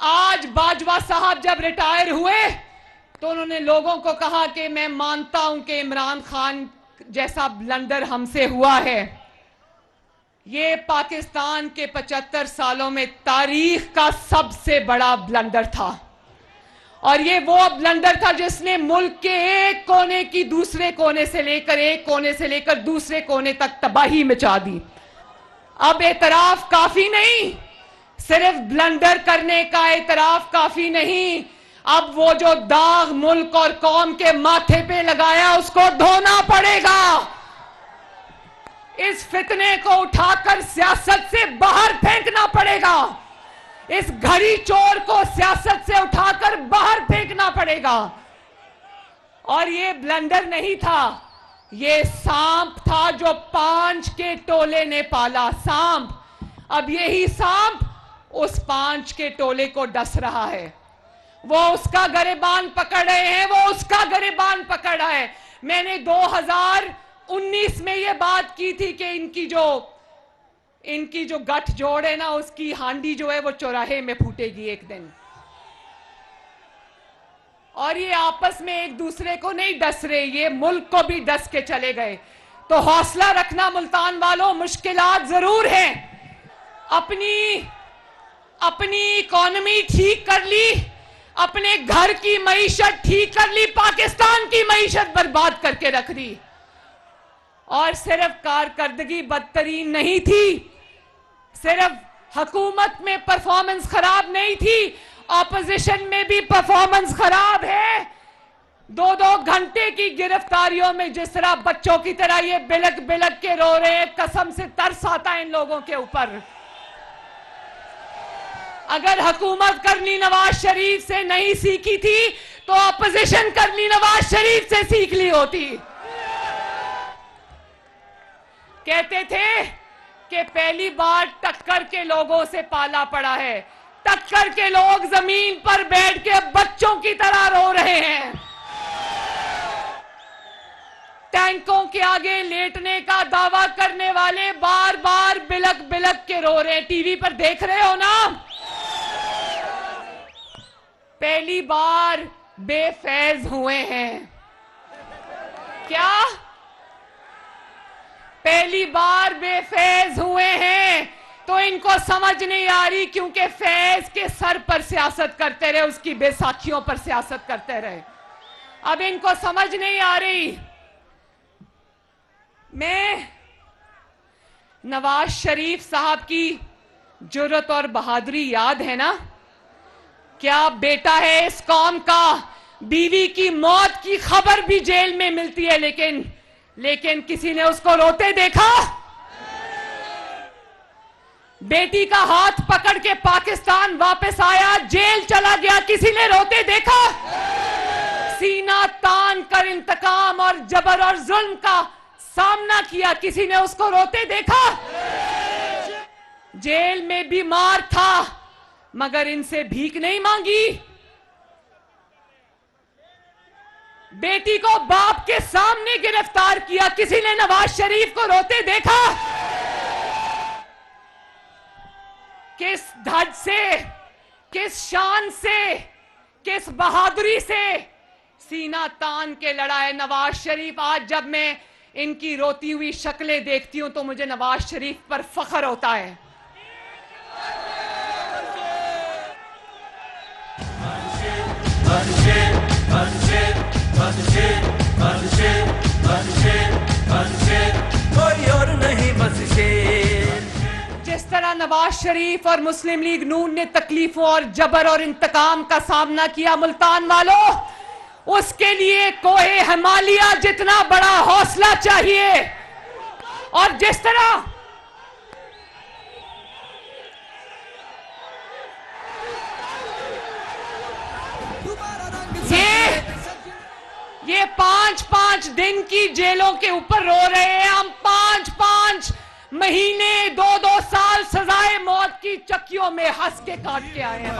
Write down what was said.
आज बाजवा साहब जब रिटायर हुए तो उन्होंने लोगों को कहा कि मैं मानता हूं कि इमरान खान जैसा ब्लंडर हमसे हुआ है। ये पाकिस्तान के 75 सालों में तारीख का सबसे बड़ा ब्लंडर था और ये वो ब्लंडर था जिसने मुल्क के एक कोने की दूसरे कोने से लेकर दूसरे कोने तक तबाही मचा दी। अब एतराफ काफी नहीं, सिर्फ ब्लंडर करने का एतराफ काफी नहीं, अब वो जो दाग मुल्क और कौम के माथे पे लगाया उसको धोना पड़ेगा। इस फितने को उठाकर सियासत से बाहर फेंकना पड़ेगा। इस घड़ी चोर को सियासत से उठाकर बाहर फेंकना पड़ेगा। और ये ब्लंडर नहीं था, ये सांप था जो 5 के टोले ने पाला। सांप, अब यही सांप उस 5 के टोले को डस रहा है। वो उसका गिरबान पकड़ रहे हैं, वो उसका गिरबान पकड़ रहा है। मैंने 2019 में ये बात की थी कि इनकी जो गठजोड़ है ना, उसकी हांडी जो है वो चौराहे में फूटेगी एक दिन। और ये आपस में एक दूसरे को नहीं डस रहे, ये मुल्क को भी डस के चले गए। तो हौसला रखना मुल्तान वालों, मुश्किलात जरूर हैं। अपनी इकोनॉमी ठीक कर ली, अपने घर की मईशत ठीक कर ली, पाकिस्तान की मईशत बर्बाद करके रख दी। और सिर्फ कारकर्दगी बदतरीन नहीं थी, सिर्फ हुकूमत में परफॉर्मेंस खराब नहीं थी, ऑपोजिशन में भी परफॉर्मेंस खराब है। 2-2 घंटे की गिरफ्तारियों में जिस तरह बच्चों की तरह ये बिलक बिलक के रो रहे हैं, कसम से तरस आता है इन लोगों के ऊपर। अगर हुकूमत करनी नवाज शरीफ से नहीं सीखी थी तो ऑपोजिशन करनी नवाज शरीफ से सीख ली होती। कहते थे कि पहली बार टक्कर के लोगों से पाला पड़ा है। टक्कर के लोग जमीन पर बैठ के बच्चों की तरह रो रहे हैं। टैंकों के आगे लेटने का दावा करने वाले बार बार बिलक बिलक के रो रहे हैं। टीवी पर देख रहे हो ना। पहली बार बेफैज हुए हैं। क्या पहली बार बेफैज हुए हैं? तो इनको समझ नहीं आ रही, क्योंकि फैज के सर पर सियासत करते रहे, उसकी बैसाखियों पर सियासत करते रहे। अब इनको समझ नहीं आ रही। मैं नवाज शरीफ साहब की जुर्रत और बहादुरी याद है ना? क्या बेटा है इस कौम का, बीवी की मौत की खबर भी जेल में मिलती है, लेकिन किसी ने उसको रोते देखा? बेटी का हाथ पकड़ के पाकिस्तान वापस आया, जेल चला गया, किसी ने रोते देखा? सीना तान कर इंतकाम और जबर और जुल्म का सामना किया, किसी ने उसको रोते देखा? जेल में बीमार था मगर इनसे भीख नहीं मांगी। बेटी को बाप के सामने गिरफ्तार किया, किसी ने नवाज शरीफ को रोते देखा? किस धड़ से, किस शान से, किस बहादुरी से सीना तान के लड़ा है नवाज शरीफ। आज जब मैं इनकी रोती हुई शक्लें देखती हूं तो मुझे नवाज शरीफ पर फख्र होता है। कोई और नहीं बस शेर। जिस तरह नवाज शरीफ और मुस्लिम लीग नून ने तकलीफों और जबर और इंतकाम का सामना किया मुल्तान वालों, उसके लिए कोहे हिमालय जितना बड़ा हौसला चाहिए। और जिस तरह ये 5-5 दिन की जेलों के ऊपर रो रहे हैं, हम 5-5 महीने 2-2 साल सजाए मौत की चक्कियों में हंस के काट के आए हैं।